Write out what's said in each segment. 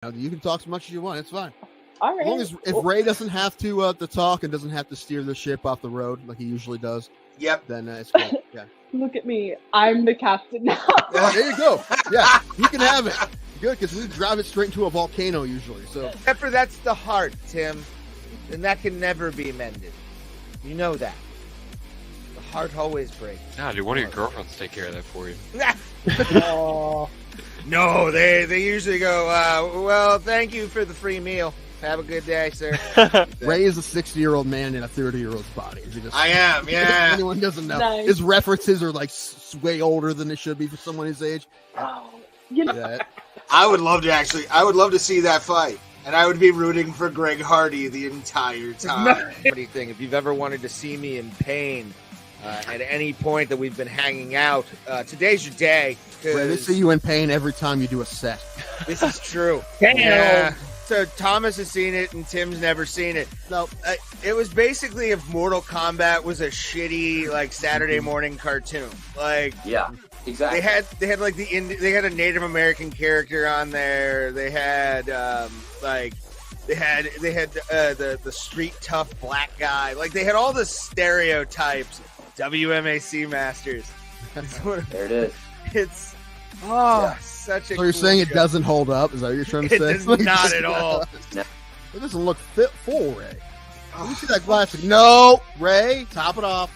Now, you can talk as much as you want. It's fine. All right. As long as if Ray doesn't have to talk and doesn't have to steer the ship off the road like he usually does, then it's good. Yeah. Look at me. I'm the captain now. There you go. Yeah, you can have it. Good, because we drive it straight into a volcano usually. So, except for that's the heart, Tim, and that can never be mended. You know that. The heart always breaks. Nah, dude, one of your girlfriends take care of that for you. No, they usually go, well, thank you for the free meal. Have a good day, sir. Ray is a 60-year-old man in a 30-year-old's body. I am, yeah. Anyone doesn't know. Nice. His references are like way older than they should be for someone his age. Oh, you know, Yeah. I would love to see that fight. And I would be rooting for Greg Hardy the entire time. If you've ever wanted to see me in pain at any point that we've been hanging out, today's your day. Ray, they see you in pain every time you do a set. This is true. Damn. Yeah. So Thomas has seen it and Tim's never seen it. No, it was basically if Mortal Kombat was a shitty like Saturday morning cartoon. Like Yeah, exactly. they had like they had a Native American character on there. They had the street tough black guy. Like they had all the stereotypes. WMAC masters. There it is. It's such a. So cool you're saying it show. doesn't hold up? Is that what you're trying to It say? does not at all. It doesn't look fit full, Ray. Let me see that glass. No, Ray, top it off.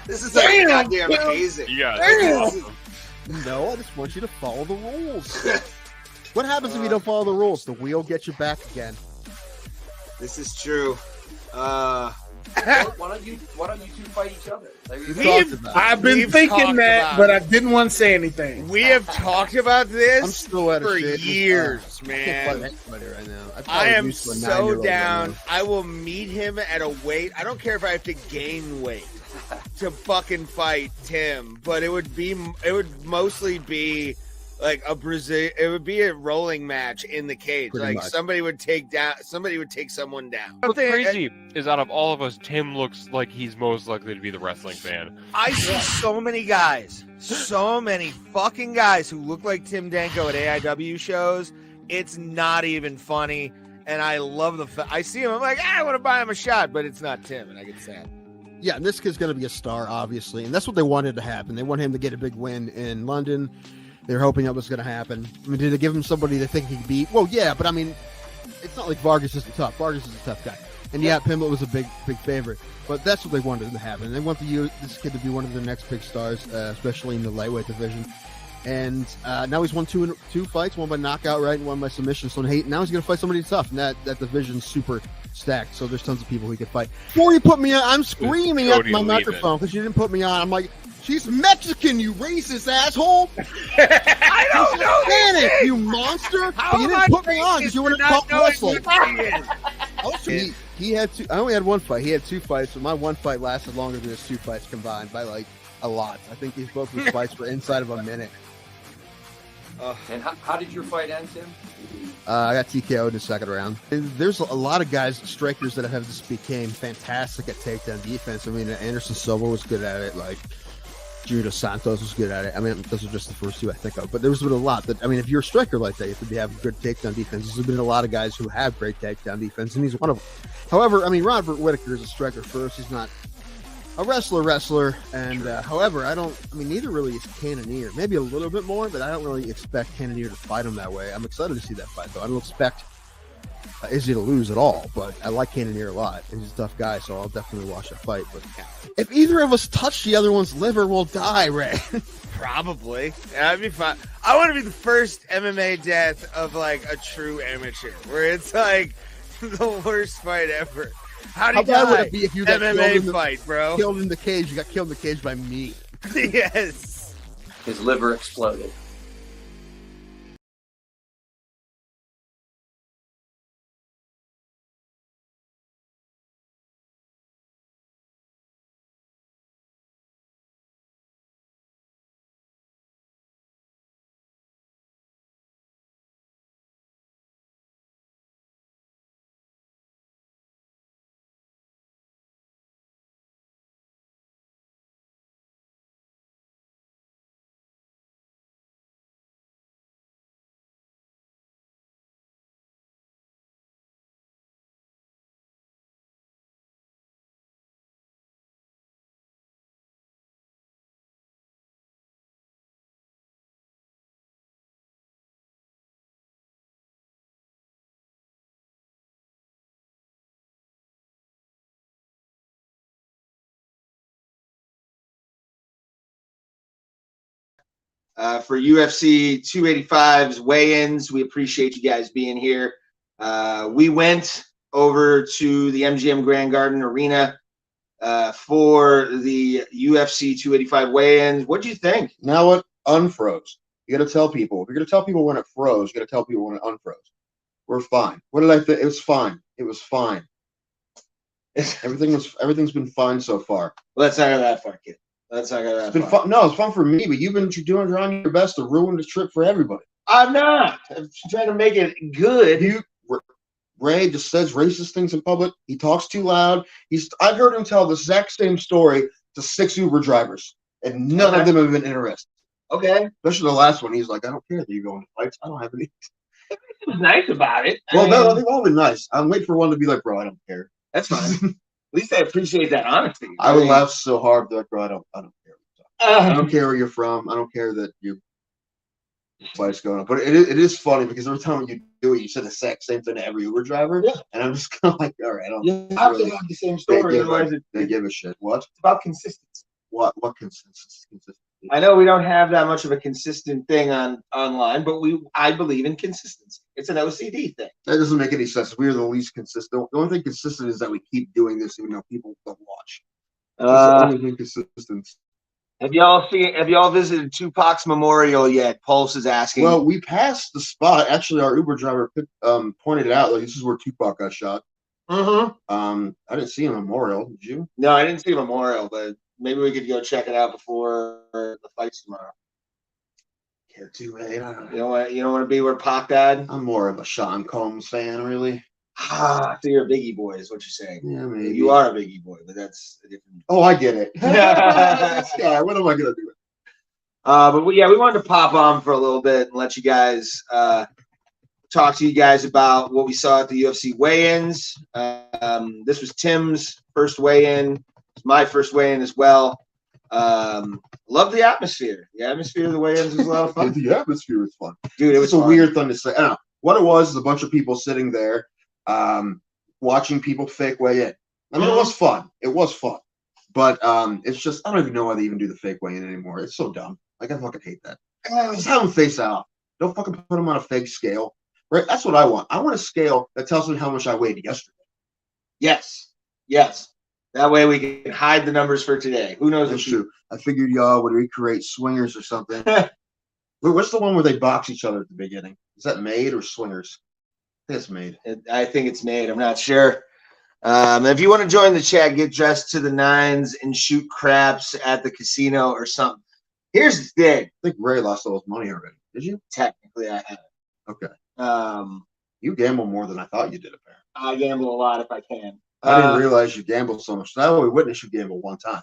This is like goddamn amazing. You got No, I just want you to follow the rules. What happens if you don't follow the rules? The wheel gets you back again. This is true. Why don't you two fight each other? There you go. I've been We've thinking talked that, about but it. I didn't want to say anything. We have talked about I'm this still out of for shit. years, I can't fight man. anybody right now. I probably am used to a so 9-year-old down. right I will meet him at a weight. I don't care if I have to gain weight to fucking fight Tim, but it would mostly be like it would be a rolling match in the cage. Pretty like much. somebody would take someone down. What's crazy is out of all of us, Tim looks like he's most likely to be the wrestling fan. I see so many fucking guys who look like Tim Danko at AIW shows. It's not even funny. And I love I see him. I'm like, I want to buy him a shot, but it's not Tim. And I get sad. Yeah, and this kid's going to be a star, obviously. And that's what they wanted to happen. They want him to get a big win in London. They're hoping that was going to happen. I mean, did they give him somebody they think he could beat? Well, yeah, but I mean, it's not like Vargas isn't tough. Vargas is a tough guy. And yeah, Pimblett was a big favorite. But that's what they wanted to happen. They want this kid to be one of their next big stars, especially in the lightweight division. And now he's won two fights, one by knockout, right, and one by submission. So now he's going to fight somebody tough, and that division's super stacked. So there's tons of people he could fight. Before you put me on, I'm screaming at my microphone because you didn't put me on. I'm like, she's Mexican, you racist asshole! I don't know. Spanish, you monster! But you didn't put me on because you wouldn't talk wrestling. He had two. I only had one fight. He had two fights, but my one fight lasted longer than his two fights combined by like a lot. I think these both of his fights were inside of a minute. And how did your fight end, Tim? I got TKO'd in the second round. There's a lot of guys, strikers, that have just became fantastic at takedown defense. I mean, Anderson Silva was good at it. Like, Junior Santos was good at it. I mean, those are just the first two I think of. But there's been a lot that, I mean, if you're a striker like that, you have to have good takedown defense. There's been a lot of guys who have great takedown defense, and he's one of them. However, I mean, Robert Whittaker is a striker first. He's not a wrestler. And however, neither really is Cannonier. Maybe a little bit more, but I don't really expect Cannonier to fight him that way. I'm excited to see that fight, though. I don't expect Izzy to lose at all, but I like Cannonier a lot. And he's a tough guy, so I'll definitely watch that fight. But if either of us touch the other one's liver, we'll die, Ray. Probably. That'd be fine. I want to be the first MMA death of like a true amateur, where it's like the worst fight ever. How bad would it be if you got MMA fight, bro? Killed in the cage. You got killed in the cage by me. Yes. His liver exploded. for UFC 285's weigh-ins. We appreciate you guys being here. We went over to the MGM Grand Garden Arena for the UFC 285 weigh-ins. What do you think? Now it unfroze. You got to tell people. If you're going to tell people when it froze, you got to tell people when it unfroze. We're fine. What did I think? It was fine. It was fine. Everything's been fine so far. Well, let's not go that far, kid. Let's not go that It's been far. fun. No, it's fun for me, but you've been trying your best to ruin the trip for everybody. I'm not. I'm trying to make it good. Ray just says racist things in public. He talks too loud. I've heard him tell the exact same story to 6 Uber drivers, and none of them have been interested. Okay. Especially the last one. He's like, I don't care that you go into fights. I don't have any. He was nice about it. Well, no, they've all been nice. I'm waiting for one to be like, bro, I don't care. That's fine. At least I appreciate that honesty. I would laugh so hard, like, bro, I don't care. I don't care where you're from. I don't care that your fight's going on. But it is funny because every time you do it, you say the exact same thing to every Uber driver. Yeah. And I'm just kind of like, all right, I don't have to have the same story. They give a shit. What? It's about consistency. What consistency? I know we don't have that much of a consistent thing online, but I believe in consistency. It's an OCD thing. That doesn't make any sense. We're the least consistent. The only thing consistent is that we keep doing this even though people don't watch. That's the only thing consistent. Have y'all visited Tupac's memorial yet? Pulse is asking. Well, we passed the spot. Actually, our Uber driver pointed it out. Like, this is where Tupac got shot. Mm-hmm. I didn't see a memorial. Did you? No, I didn't see a memorial, but maybe we could go check it out before the fights tomorrow. Care to, man? You don't want to be where Pac died? I'm more of a Sean Combs fan, really. So you're a Biggie boy, is what you're saying. Yeah, maybe. You are a Biggie boy, but that's a different. Oh, I get it. Yeah, what am I gonna do? But we wanted to pop on for a little bit and let you guys talk to you guys about what we saw at the UFC weigh-ins. This was Tim's first weigh-in. It's my first weigh-in as well. Love the atmosphere. The atmosphere of the weigh-ins was a lot of fun. The atmosphere was fun. Dude, it was a fun. Weird thing to say. I don't know. What it was is a bunch of people sitting there watching people fake weigh in. I mean, it was fun. It was fun. But it's just, I don't even know why they even do the fake weigh in anymore. It's so dumb. Like, I fucking hate that. Just have them face out. Don't fucking put them on a fake scale. Right? That's what I want. I want a scale that tells me how much I weighed yesterday. Yes. That way we can hide the numbers for today. Who knows? That's true. I figured y'all would recreate Swingers or something. What's the one where they box each other at the beginning? Is that Made or Swingers? I think it's Made. I think it's Made. I'm not sure. If you want to join the chat, get dressed to the nines and shoot craps at the casino or something. Here's the thing. I think Ray lost all his money already. Did you? Technically, I haven't. Okay. You gamble more than I thought you did, apparently. I gamble a lot if I can. I didn't realize you gambled so much. I only witnessed you gamble one time.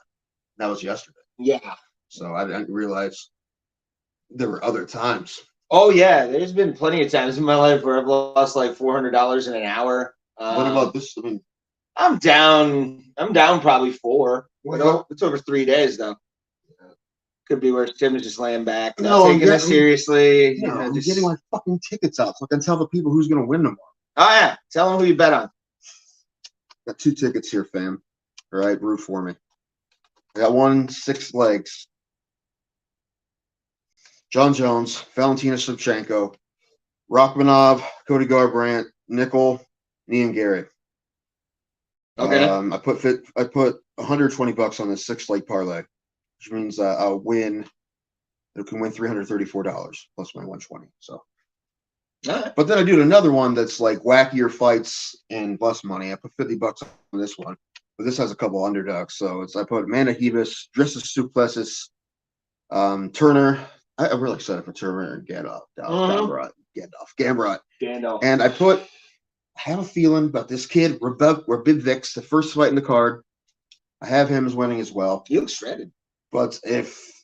That was yesterday. Yeah. So I didn't realize there were other times. Oh, yeah. There's been plenty of times in my life where I've lost like $400 in an hour. What about this? I mean, I'm down probably 4. It's over 3 days, though. Could be where Tim is just laying back, taking it seriously. No, I'm getting my fucking tickets out so I can tell the people who's going to win tomorrow. Oh, yeah. Tell them who you bet on. Got 2 tickets here, fam. All right, root for me. I got 1, 6 legs. John Jones, Valentina Shevchenko, Rachmanov, Cody Garbrandt, Nickel, Ian Gary. Okay. I put $120 on this 6-leg parlay, which means I'll win. It can win $334 plus my 120. So, right. But then I do another one that's like wackier fights and less money. I put $50 on this one, but this has a couple underdogs. So I put Amanda Hebus, Drissus Duplessis, Turner. I'm really excited for Turner and Gandalf. And I have a feeling about this kid, Rabib Vix, the first fight in the card. I have him as winning as well. He looks shredded. But if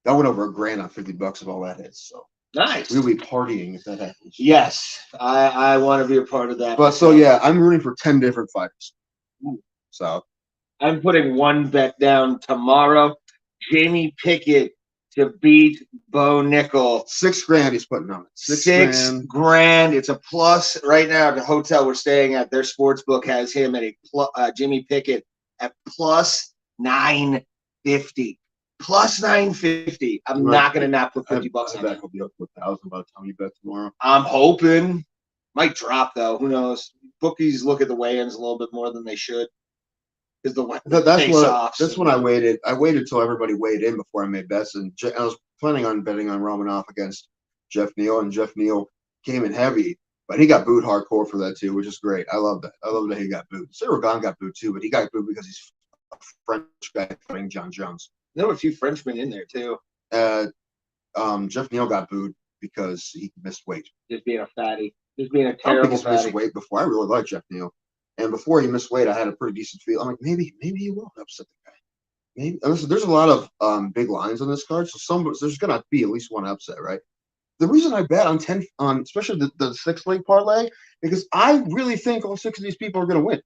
I went over $1,000 on $50 of all that is, so nice. We'll be partying if that happens. Yes, I want to be a part of that. But so yeah, I'm rooting for 10 different fighters. So I'm putting one bet down tomorrow. Jamie Pickett to beat Bo Nickel. $6,000 he's putting on it. $6,000. It's a plus right now. The hotel we're staying at, their sports book has him at Jimmy Pickett at plus 950. plus 950. I'm Right. not gonna not put $50 I on bet that. he'll be up to 1,000 by the time you bet tomorrow. I'm hoping. Might drop though. Who knows? Bookies look at the weigh-ins a little bit more than they should because That's when I waited. I waited till everybody weighed in before I made bets, and I was planning on betting on Romanov against Geoff Neal, and Geoff Neal came in heavy, but he got booed hardcore for that too, which is great. I love that. I love that he got booed. Siragan got booed too, but he got booed because he's a French guy fighting John Jones. There were a few Frenchmen in there too. Geoff Neal got booed because he missed weight. Just being a fatty. Just being a I don't terrible think he's missed fatty. weight before. I really like Geoff Neal, and before he missed weight, I had a pretty decent feel. I'm like, maybe he will upset the guy. Maybe there's a lot of big lines on this card, so there's gonna be at least one upset, right? The reason I bet on especially the 6-leg parlay, because I really think all 6 of these people are gonna win.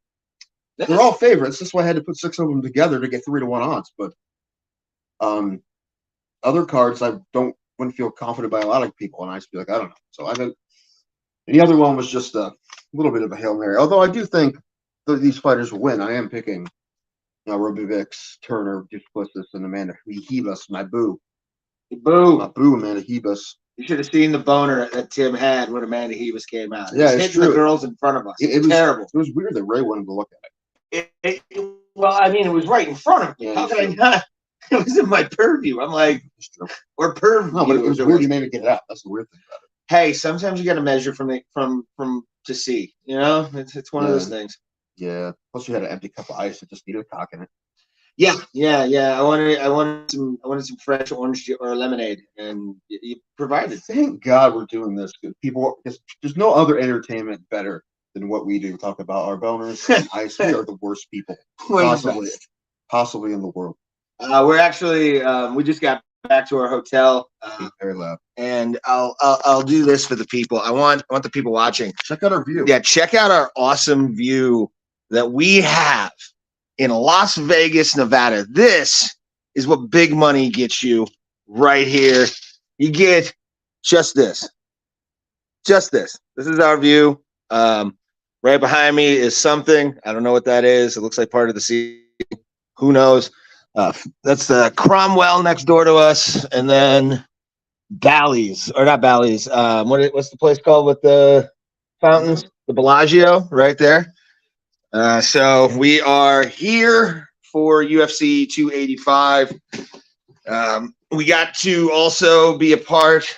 They're all favorites. That's why I had to put 6 of them together to get 3-1 odds. But other cards I wouldn't feel confident by a lot of people, and I just be like, I don't know. So I think the other one was just a little bit of a Hail Mary. Although I do think that these fighters will win. I am picking Robievix, Turner, Duplessis, and Amanda Hebus, my boo. Boo. My boo, Amanda Hebus. You should have seen the boner that Tim had when Amanda Hebus came out. Yeah, He's it's hitting true. the girls in front of us. It was terrible. It was weird that Ray wanted to look at it. Well, I mean, it was right in front of me. Yeah, How could I not? It was in my purview. I'm like, or purview. No, but it was weird. He made me get it out. That's the weird thing about it. Hey, sometimes you got to measure from to see. You know, it's one of those things. Yeah. Plus, you had an empty cup of ice that just needed a cock in it. Yeah. I wanted some fresh orange or lemonade, and you provided. Thank God we're doing this. There's no other entertainment better than what we do. Talk about our boners and ice. We are the worst people possibly in the world. We're actually we just got back to our hotel, Very loud. and I'll do this for the people. I want the people watching. Check out our view. Yeah, check out our awesome view that we have in Las Vegas, Nevada. This is what big money gets you right here. You get just this. Just this. This is our view. Right behind me is something. I don't know what that is. It looks like part of the sea. Who knows? That's the Cromwell next door to us. And then Bally's, or not Bally's. What's the place called with the fountains? The Bellagio right there. So we are here for UFC 285. We got to also be a part.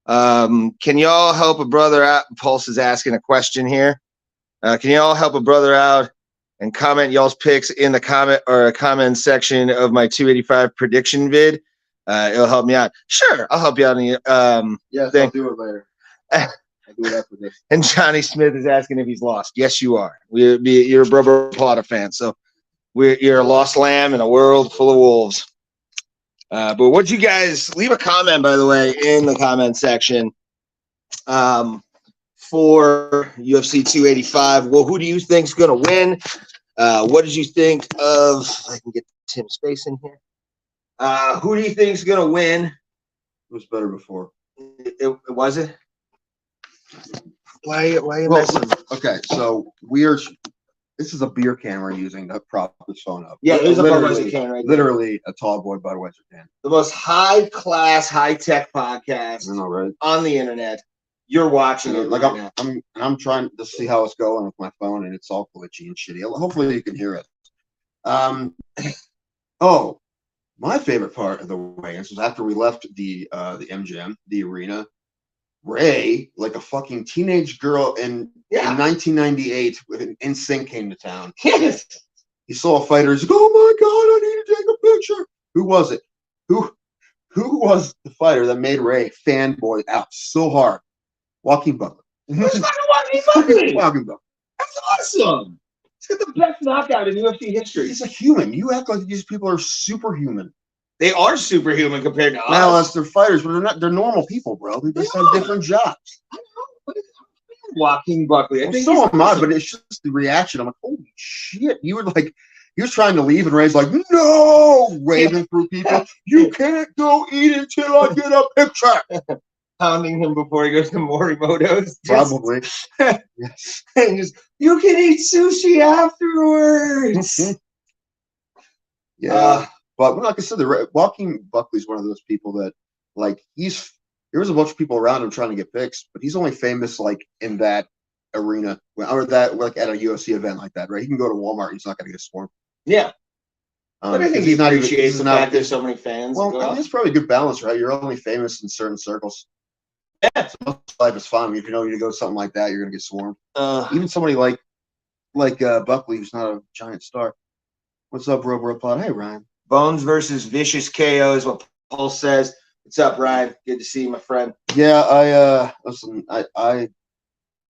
Can y'all help a brother out? Pulse is asking a question here. Can y'all help a brother out and comment y'all's picks in the comment section of my 285 prediction vid? It'll help me out. Sure, I'll help you out. Yes, I'll do it later. I'll do it after this. And Johnny Smith is asking if he's lost. Yes, you are. You're a Brother Potter fan, so you're a lost lamb in a world full of wolves. But what'd you guys leave a comment, by the way, in the comment section for UFC 285? Well, who do you think's gonna win? What did you think of? I can get Tim's face in here. Who do you think's gonna win? It was better before. It was it? Why are you messing? Okay, so this is a beer can we're using to prop this phone up. Yeah, there's a literally, Budweiser can right there. literally a tall boy Budweiser can. The most high-class, high-tech podcast I know, right? on the internet. You're watching it Like right now. I'm trying to see how it's going with my phone, and it's all glitchy and shitty. Hopefully you can hear it. Oh, my favorite part of the weigh-ins was after we left the MGM, the arena. Ray, like a fucking teenage girl in 1998, with an NSYNC came to town. Yes. He saw a fighter. He's like, "Oh my god, I need to take a picture." Who was it? Who was the fighter that made Ray fanboy out so hard? Joaquin Butler. Who's fucking Joaquin Butler? Joaquin Butler. That's awesome. He's got the best knockout in UFC history. He's a human. You act like these people are superhuman. They are superhuman compared to us. Now, as they're fighters, but they're not. They're normal people, bro. They just have different jobs. I know. Joaquin Buckley. I Well, think so he's am I, awesome. but it's just the reaction. I'm like, holy shit! You were like, he was trying to leave, and Ray's like, no, waving through people. You can't go eat until I get a picture. Pounding him before he goes to Morimoto's. Probably. Yes. And just, you can eat sushi afterwards. Yeah. But like I said, Joaquin Buckley's one of those people that like there was a bunch of people around him trying to get fixed, but he's only famous like in that arena or that like at a UFC event like that, right? He can go to Walmart, he's not going to get swarmed. Yeah. But I think he appreciates the fact there's so many fans. Well, I mean, it's probably a good balance, right? You're only famous in certain circles. Yeah. So most of life is fun. If you know you go to something like that, you're going to get swarmed. Even somebody like Buckley, who's not a giant star. What's up, Bro Pod? Hey, Ryan. Bones versus Vicious KO is what Paul says. What's up, Ryan? Good to see you, my friend. Yeah, listen, I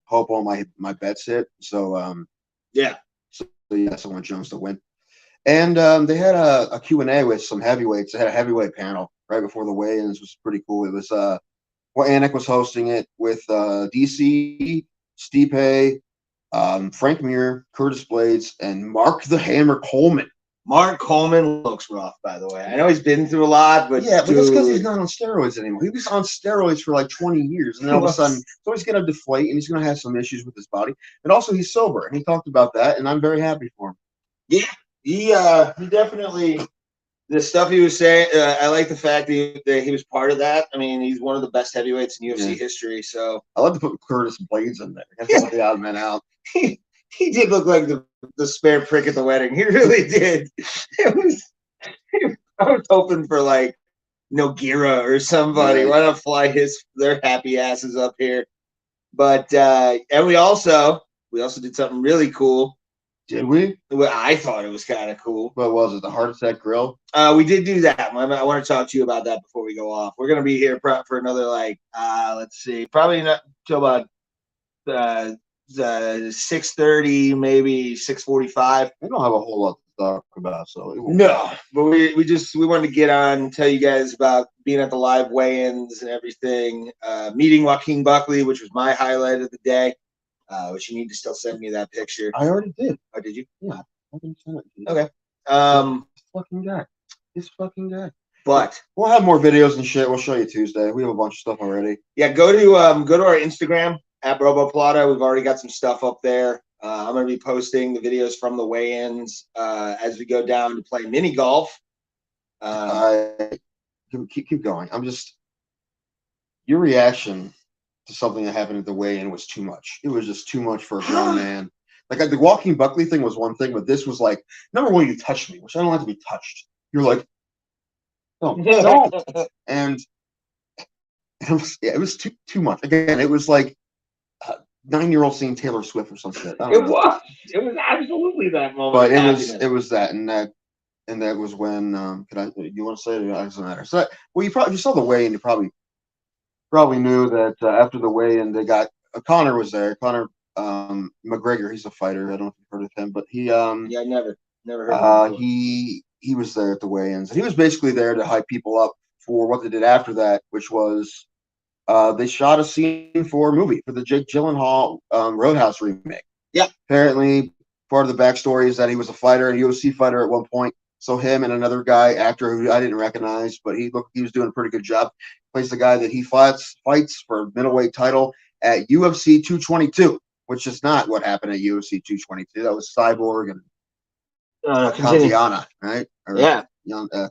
hope all my bets hit. So yeah. So yes, I want Jones to win. And they had a Q&A with some heavyweights. They had a heavyweight panel right before the weigh-ins. It was pretty cool. It was Anik was hosting it with DC, Stipe, Frank Mir, Curtis Blades, and Mark the Hammer Coleman. Mark Coleman looks rough, by the way. I know he's been through a lot, but yeah, but that's because he's not on steroids anymore. He was on steroids for like 20 years, and then all of a sudden, so he's going to deflate, and he's going to have some issues with his body. And also, he's sober, and he talked about that, and I'm very happy for him. Yeah, he definitely. The stuff he was saying, I like the fact that he was part of that. I mean, he's one of the best heavyweights in UFC history. So I love to put Curtis Blades in there. That's the odd man out. He did look like the spare prick at the wedding. He really did. I was hoping for like Nogueira or somebody. Right. Why not fly their happy asses up here? But and we also did something really cool. Did we? Well, I thought it was kind of cool. What was it? The Heart Attack Grill? We did do that. I want to talk to you about that before we go off. We're gonna be here for another let's see, probably not till about 6:30, maybe 6:45. We don't have a whole lot to talk about, so no. But we wanted to get on and tell you guys about being at the live weigh-ins and everything. Meeting Joaquin Buckley, which was my highlight of the day. Which you need to still send me that picture. I already did. Oh, did you? Yeah. I can send it to you. Okay. This fucking guy. But we'll have more videos and shit. We'll show you Tuesday. We have a bunch of stuff already. Yeah, go to our Instagram at RoboPlata. We've already got some stuff up there. I'm gonna be posting the videos from the weigh-ins as we go down to play mini golf. Keep going. Your reaction to something that happened at the weigh-in was too much. It was just too much for a grown man. Like the Joaquin Buckley thing was one thing, but this was like, number one, you touched me, which I don't like to be touched. You're like, no, don't. And it was too much. Again, it was like 9-year-old seeing Taylor Swift or some shit. It was absolutely that moment. But it was that, and that was when you want to say it? It doesn't matter. So you saw the weigh-in, you probably knew that after the weigh-in, they got Conor was there. Conor McGregor, he's a fighter. I don't know if you've heard of him, but he never heard of him. He was there at the weigh-ins. He was basically there to hype people up for what they did after that, which was they shot a scene for a movie for the Jake Gyllenhaal Roadhouse remake. Yeah. Apparently, part of the backstory is that he was a fighter, a UFC fighter at one point. So him and another guy, actor who I didn't recognize, but he was doing a pretty good job. Plays the guy that he fights for middleweight title at UFC 222, which is not what happened at UFC 222. That was Cyborg and Kantiana, right? Or yeah. Yana,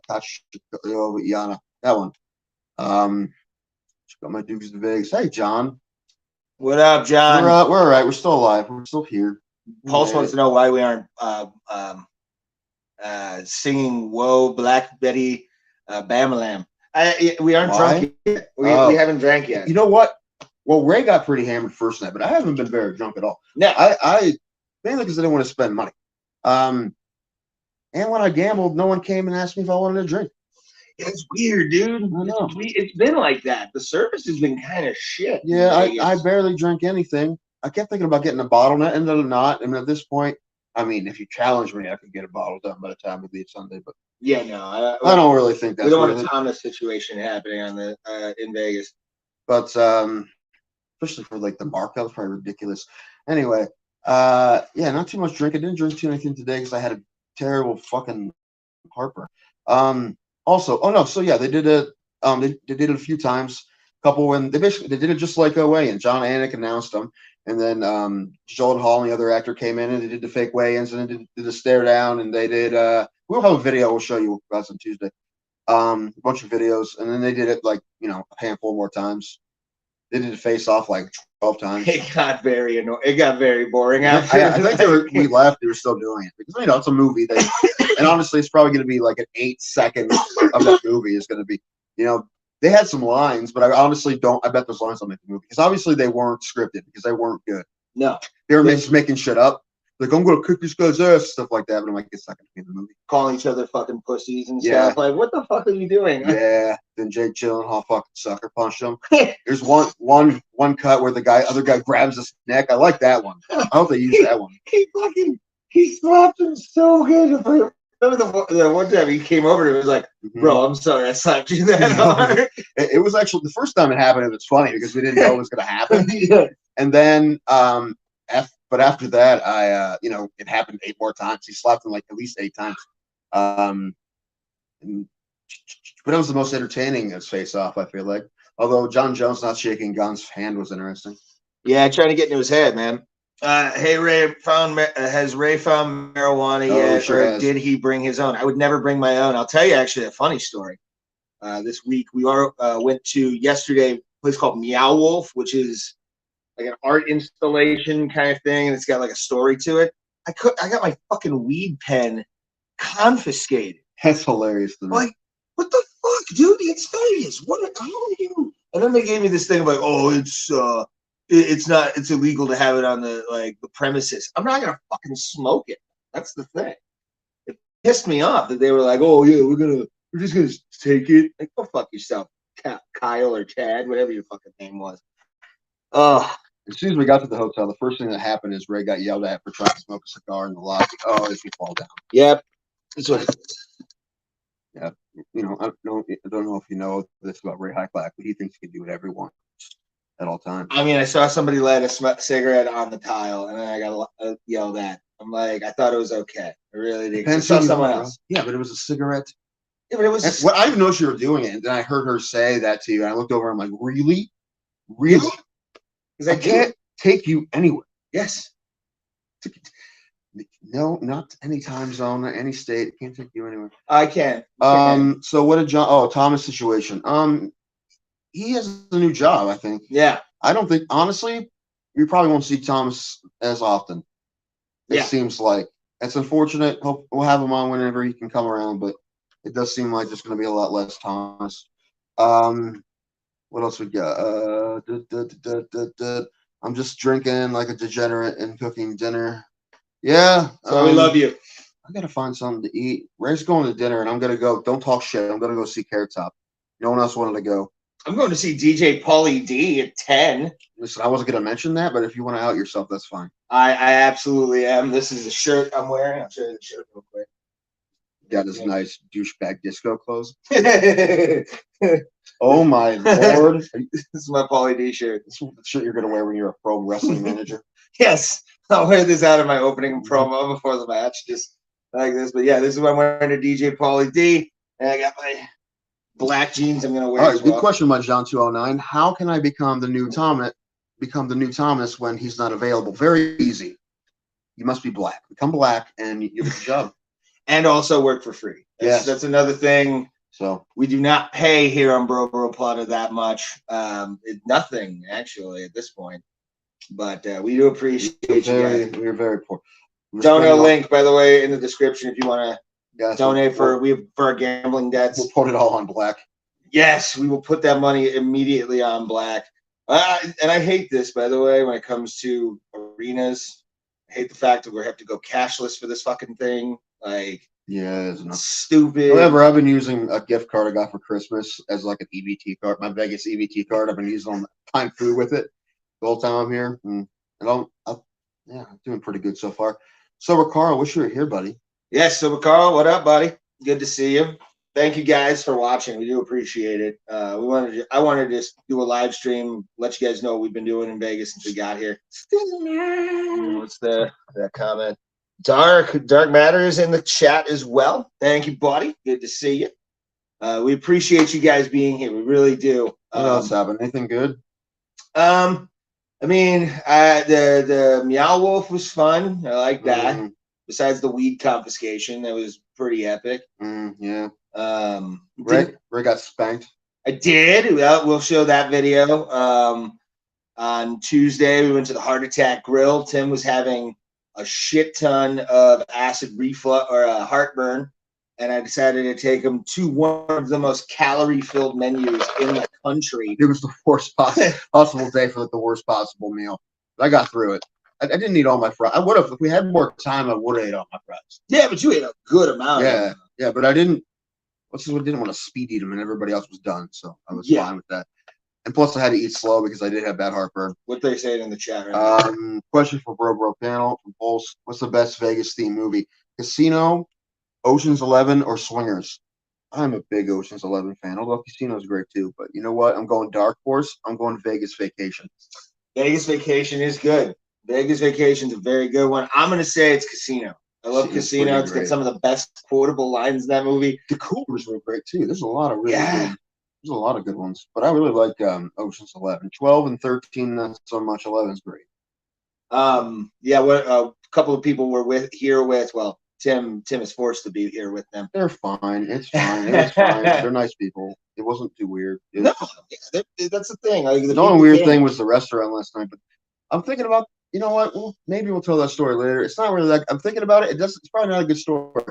that one. Got my Dukes of Vegas. Hey, John. What up, John? We're all right. We're still alive. We're still here. Pulse wants to know why we aren't singing "Whoa, Black Betty, Bamalam." We aren't drunk yet. We haven't drank yet. You know what? Well, Ray got pretty hammered first night, but I haven't been very drunk at all. No, I mainly because I didn't want to spend money. And when I gambled, no one came and asked me if I wanted a drink. It's weird, dude. I know. It's been like that. The service has been kind of shit. Yeah, I barely drink anything. I kept thinking about getting a bottle, and I ended up not. And at this point, I mean, if you challenge me, I could get a bottle done by the time we leave Sunday. But yeah, no, I don't really think that's. We don't want a Thomas situation happening in Vegas. But especially for like the markup, it's probably ridiculous. Anyway, not too much drink. I didn't drink anything today because I had a terrible fucking heartburn. They did it. They did it a few times. Couple when they did it just like OA, and John Anik announced them, and then Jordan Hall and the other actor came in and they did the fake weigh-ins and then did the stare down, and they did who we'll have a video. We'll show you guys on Tuesday. A bunch of videos, and then they did it like a handful more times. They did a face off like 12 times. It got very annoying. It got very boring after. I think we left. They were still doing it because it's a movie. And honestly, it's probably going to be like an 8 seconds of that movie is going to be. They had some lines, but I honestly don't. I bet those lines don't make the movie because obviously they weren't scripted because they weren't good. No, they were just making shit up. Like, I'm going to kick this guy's ass, stuff like that. But I'm like, it's not going to be in the movie. Calling each other fucking pussies and stuff. Like, what the fuck are you doing? Yeah. Then Jake Gyllenhaal fucking sucker punched him. There's one cut where the other guy grabs his neck. I like that one. I hope they use that one. He slapped him so good. Remember the one time he came over and was like, bro, I'm sorry I slapped you that hard. It was actually the first time it happened. It was funny because we didn't know it was going to happen. And then, but after that, it happened 8 more times. He slapped him like at least 8 times. But it was the most entertaining as face off, I feel like. Although John Jones not shaking Gunn's hand was interesting. Yeah, trying to get into his head, man. Hey, Ray, has Ray found marijuana yet, or did he bring his own? I would never bring my own. I'll tell you actually a funny story. This week we went to yesterday a place called Meow Wolf, which is like an art installation kind of thing, and it's got like a story to it. I got my fucking weed pen confiscated. That's hilarious to me. Like, what the fuck, dude? It's Vegas. How are you? And then they gave me this thing of like, oh, it's illegal to have it on the premises. I'm not gonna fucking smoke it. That's the thing. It pissed me off that they were like, oh yeah, we're just gonna take it. Like, go fuck yourself, Kyle or Chad, whatever your fucking name was. As soon as we got to the hotel, the first thing that happened is Ray got yelled at for trying to smoke a cigar in the lobby. Oh, as he fall down. Yep. That's what. Yeah. I don't know if you know this about Ray Hyclack, but he thinks he can do whatever he wants at all times. I mean, I saw somebody light a cigarette on the tile, and then I got yelled at. I'm like, I thought it was okay. I really did. I saw someone else. Yeah, but it was a cigarette. Yeah, but it was. Well, I didn't know she were doing it, and then I heard her say that to you, and I looked over and I'm like, really? Really? Because I can't take you anywhere. Yes. No, not any time zone, any state. I can't take you anywhere. I can. So what did John? Oh, Thomas situation. He has a new job, I think. Yeah. I don't think, honestly, we probably won't see Thomas as often. It seems like it's unfortunate. Hope we'll have him on whenever he can come around, but it does seem like there's going to be a lot less Thomas. What else we got? I'm just drinking like a degenerate and cooking dinner. Yeah. So we love you. I gotta find something to eat. Ray's going to dinner, and I'm gonna go. Don't talk shit. I'm gonna go see Carrot Top. No one else wanted to go. I'm going to see DJ Pauly D at 10. Listen, I wasn't gonna mention that, but if you want to out yourself, that's fine. I absolutely am. This is the shirt I'm wearing. I'll show you the shirt real quick. Got his nice douchebag disco clothes. Oh my lord! This is my Pauly D shirt. This is the shirt you're gonna wear when you're a pro wrestling manager. Yes, I'll wear this out of my opening promo before the match, just like this. But yeah, this is what I'm wearing to DJ Pauly D, and I got my black jeans I'm gonna wear. All right, good question, my John 209. How can I become the new Thomas? When he's not available? Very easy. You must be black. Become black, and you get the job. And also work for free. That's another thing. So we do not pay here on Bro Plata that much. Nothing actually at this point. But we do appreciate you guys. We're very poor. Dono link, by the way, in the description if you want to donate for our gambling debts. We'll put it all on black. Yes, we will put that money immediately on black. And I hate this, by the way, when it comes to arenas. I hate the fact that we have to go cashless for this fucking thing. Like, yeah, it's stupid. However, I've been using a gift card I got for Christmas as like an EBT card, my Vegas EBT card. I've been using on time food with it the whole time I'm here, and I'm doing pretty good so far. So, Carl, wish you were here, buddy. Yes, so Carl, what up, buddy? Good to see you. Thank you guys for watching. We do appreciate it. I wanted to just do a live stream, let you guys know what we've been doing in Vegas since we got here. What's that comment? Dark Matter is in the chat as well. Thank you, buddy. Good to see you. We appreciate you guys being here. We really do. What else happened? Anything good? I mean, the Meow Wolf was fun. I like that. Besides the weed confiscation, that was pretty epic. Yeah. Ray got spanked. I did. We'll show that video. On Tuesday, we went to the Heart Attack Grill. Tim was having a shit ton of acid reflux or heartburn, and I decided to take him to one of the most calorie-filled menus in the country. It was the worst possible day for the worst possible meal. I got through it. I didn't eat all my fries. I would have, if we had more time, I would have ate all my fries. Yeah, but you ate a good amount. Yeah, but I didn't. I didn't want to speed eat them, and everybody else was done, so I was fine with that. And plus, I had to eat slow because I did have bad heartburn. What they saying in the chat right now? Question for Bro panel from Pulse. What's the best Vegas themed movie? Casino, Ocean's 11, or Swingers? I'm a big Ocean's 11 fan, although Casino's great too. But you know what? I'm going Dark Horse. I'm going Vegas Vacation. Vegas Vacation is good. Vegas Vacation's a very good one. I'm going to say it's Casino. I love Casino. It's got some of the best quotable lines in that movie. The Coolers were great too. There's a lot of really good. There's a lot of good ones, but I really like Ocean's 11. 12 and 13, not so much. 11's great. What a couple of people were here with. Well, Tim is forced to be here with them. They're fine. It's fine. It was fine. They're nice people. It wasn't too weird. No, that's the thing. Like, the only weird thing was the restaurant last night. But I'm thinking about, you know what? Well, maybe we'll tell that story later. It's not really like I'm thinking about it. It's probably not a good story.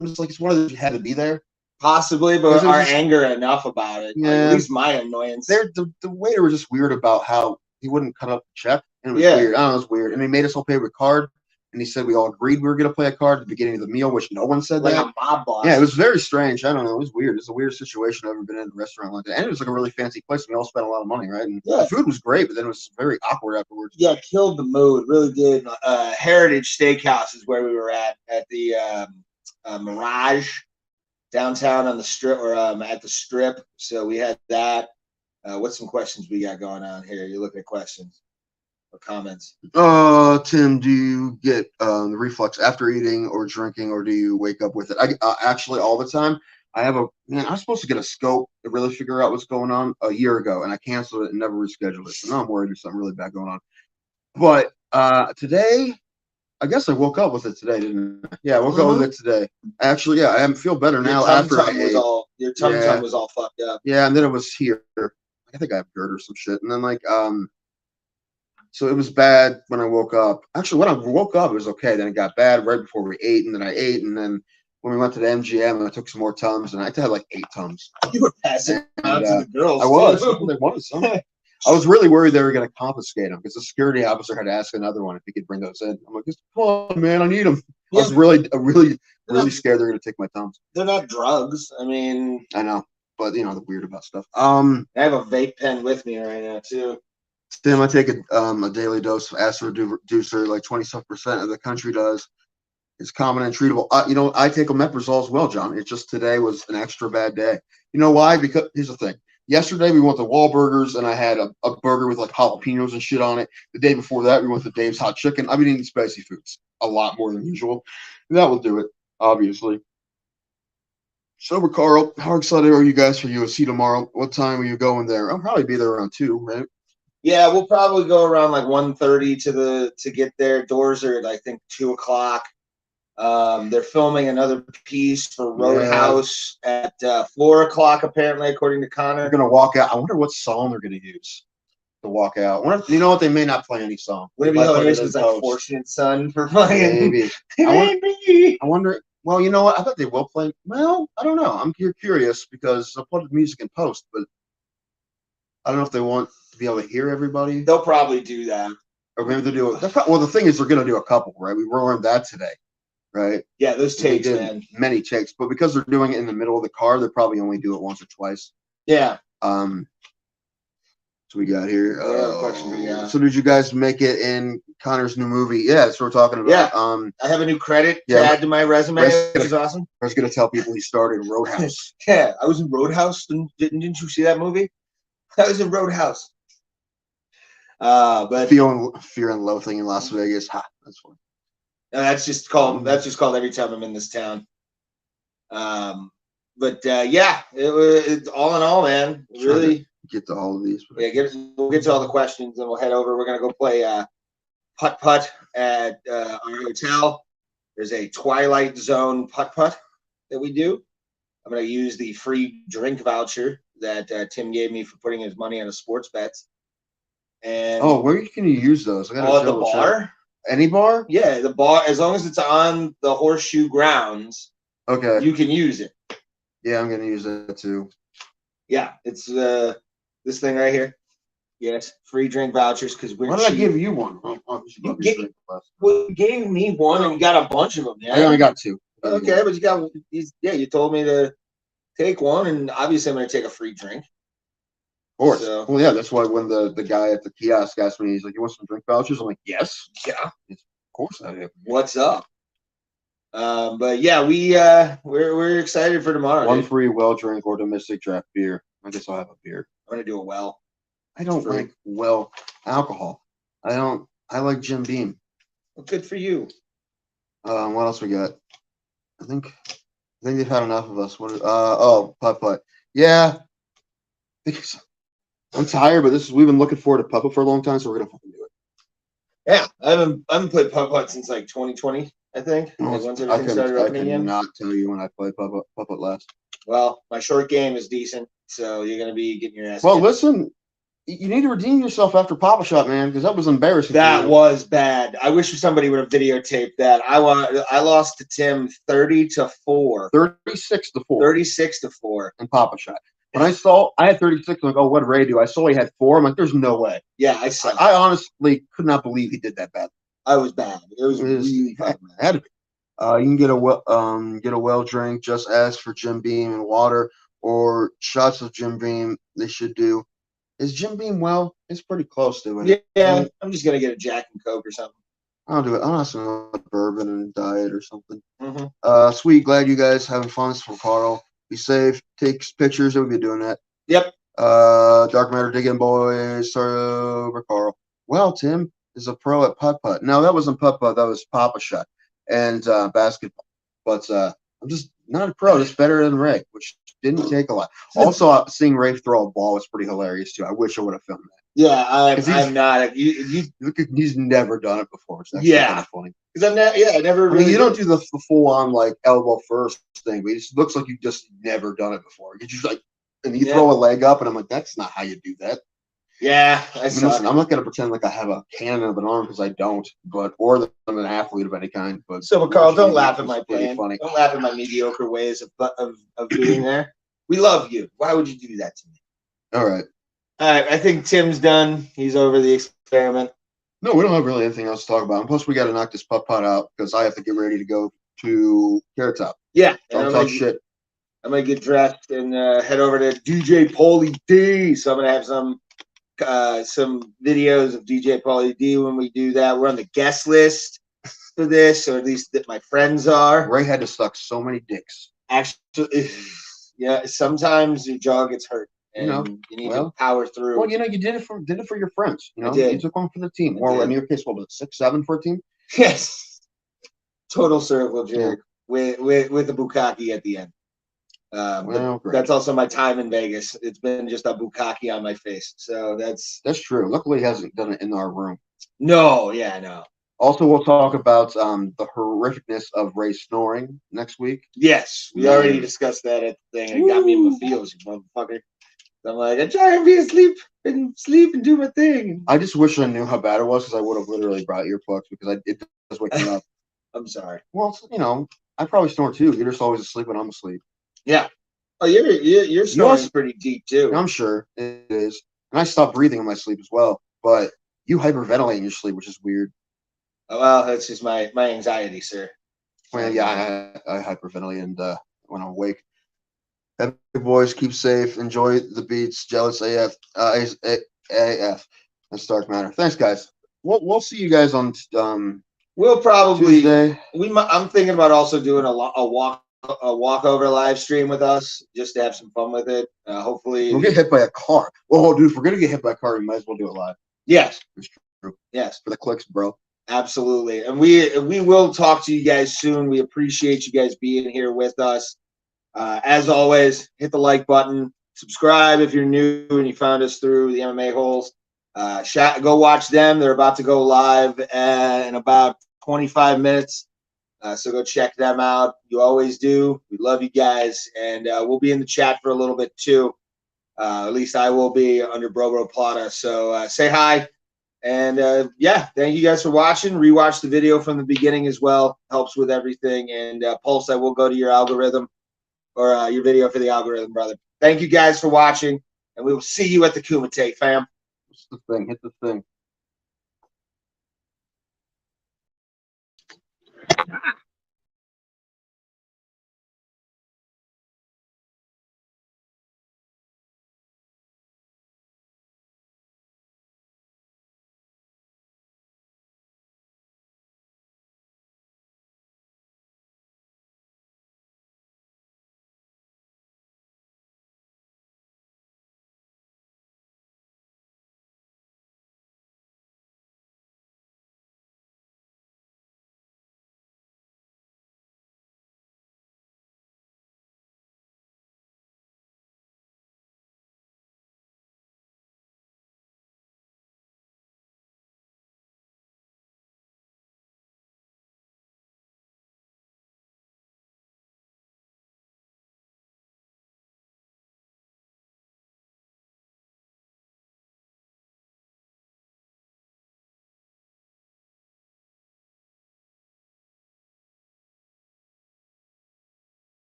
I'm just like, it's one of those you had to be there. Possibly, but our anger enough about it. Yeah. Like, at least my annoyance. The waiter was just weird about how he wouldn't cut up the check. And it was weird. I don't know, it was weird. And he made us all pay with card. And he said we all agreed we were going to play a card at the beginning of the meal, which no one said like that. A mob boss. Yeah, it was very strange. I don't know. It was weird. It's a weird situation I've ever been in a restaurant like that. And it was like a really fancy place. We all spent a lot of money, right? And the food was great, but then it was very awkward afterwards. Yeah, it killed the mood. Really did. Heritage Steakhouse is where we were at the Mirage downtown on the strip, or at the strip. So we had that. What's some questions we got going on here? You're looking at questions or comments. Tim, do you get the reflux after eating or drinking, or do you wake up with it? I actually all the time. I was supposed to get a scope to really figure out what's going on a year ago, and I canceled it and never rescheduled it. So now I'm worried there's something really bad going on. But today, I guess I woke up with it today, didn't I? Yeah, I woke up with it today. Actually, yeah, I feel better now after I ate. Your tum-tum was all fucked up. Yeah, and then it was here. I think I have GERD or some shit. And then so it was bad when I woke up. Actually, when I woke up, it was okay. Then it got bad right before we ate, and then I ate, and then when we went to the MGM, I took some more Tums, and I had like 8 Tums. You were passing out to the girls. I was. They wanted some. I was really worried they were going to confiscate them because the security officer had to ask another one if he could bring those in. I'm like, come on, man, I need them. Yeah. I was really scared they're going to take my Tums. They're not drugs. I mean, I know, but you know the weird about stuff. I have a vape pen with me right now too. Tim, I take a daily dose of acid reducer, like 20% of the country does. It's common and treatable. I take omeprazole as well, John. It's just today was an extra bad day. You know why? Because here's the thing. Yesterday we went to Wahlburgers and I had a burger with like jalapenos and shit on it. The day before that we went to Dave's Hot Chicken. I've been eating spicy foods a lot more than usual. And that will do it, obviously. Sober Carl, how excited are you guys for UFC tomorrow? What time are you going there? I'll probably be there around 2, right? Yeah, we'll probably go around like 1:30 to get there. Doors are at I think 2:00. They're filming another piece for Roadhouse at 4:00 apparently, according to Connor. They're gonna walk out. I wonder what song they're gonna use to walk out. You know what? They may not play any song. Would it be hilarious if it's like Fortunate Son for playing? Maybe. I wonder. Well, you know what? I bet they will play. Well, I don't know. I'm curious because they'll put the music in post, but I don't know if they want to be able to hear everybody. They'll probably do that. Or maybe they'll do it. Well, the thing is, they're going to do a couple, right? We learned that today, right? Yeah, those takes, man. Many takes, but because they're doing it in the middle of the car, they probably only do it once or twice. Yeah. So we got here. So did you guys make it in Connor's new movie? Yeah, that's what we're talking about. Yeah. I have a new credit to add to my resume, which is awesome. I was going to tell people he started in Roadhouse. Yeah, I was in Roadhouse. Didn't you see that movie? I was in Roadhouse. But Fear and Loathing in Las Vegas. Ha, that's fun. That's just called every time I'm in this town. Yeah, it all in all, man. Really get to all of these. Yeah, we'll get to all the questions and we'll head over. We're gonna go play putt-putt at our hotel. There's a Twilight Zone putt-putt. that we do. I'm going to use the free drink voucher that Tim gave me for putting his money on a sports bets. And where can you use those? I gotta at the double check. bar. Any bar? Yeah, the bar. As long as it's on the horseshoe grounds, Okay. you can use it. Yeah, I'm gonna use that too. Yeah, it's this thing right here. Yes, free drink vouchers because we're Why did I cheap. give you one? You gave me one and you got a bunch of them. Yeah, I only got 2. Okay, but you got you told me to take one, and obviously I'm going to take a free drink. Of course. So, well, yeah, that's why when the guy at the kiosk asked me, he's like, "You want some drink vouchers?" I'm like, "Yes, yeah, of course I do." What's up? But yeah, we're excited for tomorrow. One dude. free well drink or domestic draft beer. I guess I'll have a beer. I'm going to do a well. I don't like well alcohol. I like Jim Beam. Well, good for you. What else we got? I think they've had enough of us. Putt. Yeah. Because I'm tired, but we've been looking forward to putt for a long time, so we're gonna fucking do it. Yeah, I haven't played putt since like 2020, I think. Once everything started opening again. I cannot tell you when I played putt last. Well, my short game is decent, so you're gonna be getting your ass. Well, listen, you need to redeem yourself after Papa Shot, man, because that was embarrassing. That was bad. I wish somebody would have videotaped that. I lost to Tim 30-4. 36-4. 36-4. And Papa Shot. When I had 36, I'm like, oh, what did Ray do? I saw he had 4. I'm like, there's no way. Yeah, I saw. I honestly could not believe he did that bad. I was bad. It was really bad. Had to be. You can get a well drink. Just ask for Jim Beam and water or shots of Jim Beam. They should do. Is Jim Beam well? It's pretty close to it. Yeah, I'm just gonna get a Jack and Coke or something. I'll do it. I'll have some bourbon and diet or something. Mm-hmm. Sweet. Glad you guys having fun. This is from Carl. Be safe. Take pictures. We'll be doing that. Yep. Dark Matter digging boys. Start over, Carl. Well, Tim is a pro at putt. No, that wasn't putt. That was Papa Shot and basketball. But I'm just not a pro. Just better than Ray, which didn't take a lot. Also, seeing Ray throw a ball was pretty hilarious too. I wish I would have filmed that. Yeah, I'm not. He's never done it before. It's actually kind of funny. Because I'm not. Yeah, I never. Really you don't do the full on like elbow first thing, but it just looks like you've just never done it before. You just like, and you throw a leg up, and I'm like, that's not how you do that. Yeah, listen, I'm not gonna pretend like I have a cannon of an arm because I don't, or that I'm an athlete of any kind. But Carl, don't laugh at my pain. Don't laugh at my mediocre ways of being there. We love you. Why would you do that to me? All right. I think Tim's done. He's over the experiment. No, we don't have really anything else to talk about. And plus, we got to knock this putt out because I have to get ready to go to Carrot Top. Yeah. Don't talk shit. I'm going to get dressed and head over to DJ Paulie D. So I'm going to have some videos of DJ Paulie D when we do that. We're on the guest list for this, or at least that my friends are. Ray had to suck so many dicks. Actually, yeah, sometimes your jaw gets hurt. And you need to power through. Well, you did it for your friends. You took one for the team. Or in your case, what was it, 6, 7 for a team? Yes. Total circle jerk with the bukkake at the end. That's also my time in Vegas. It's been just a bukkake on my face. So that's true. Luckily, he hasn't done it in our room. No, yeah, no. Also, we'll talk about the horrificness of Ray snoring next week. Yes, we already discussed that at the thing. It got me in the feels, you motherfucker. I'm like, I try and be asleep and do my thing. I just wish I knew how bad it was because I would have literally brought earplugs because it does wake me up. I'm sorry. Well, I probably snore too. You're just always asleep when I'm asleep. Yeah. Oh, your snoring's pretty deep too. I'm sure it is. And I stop breathing in my sleep as well. But you hyperventilate in your sleep, which is weird. Oh, well, that's just my anxiety, sir. Well, yeah, I hyperventilate and when I'm awake. Happy boys, keep safe. Enjoy the beats. Jealous AF. AF. That's Dark Matter. Thanks, guys. We'll see you guys on. We'll probably. Tuesday. I'm thinking about also doing a walkover live stream with us, just to have some fun with it. Hopefully, we'll get hit by a car. Oh, dude, if we're gonna get hit by a car, we might as well do it live. Yes, it's true. Yes, for the clicks, bro. Absolutely, and we will talk to you guys soon. We appreciate you guys being here with us. As always, hit the like button, subscribe if you're new and you found us through the MMA holes. Go watch them. They're about to go live in about 25 minutes. So go check them out. You always do. We love you guys, and we'll be in the chat for a little bit too. At least I will be under Bro Plata. So say hi. And yeah, thank you guys for watching. Rewatch the video from the beginning as well. Helps with everything. And Pulse, I will go to your algorithm or your video for the algorithm, brother. Thank you guys for watching, and we will see you at the Kumite, fam. Hit the thing.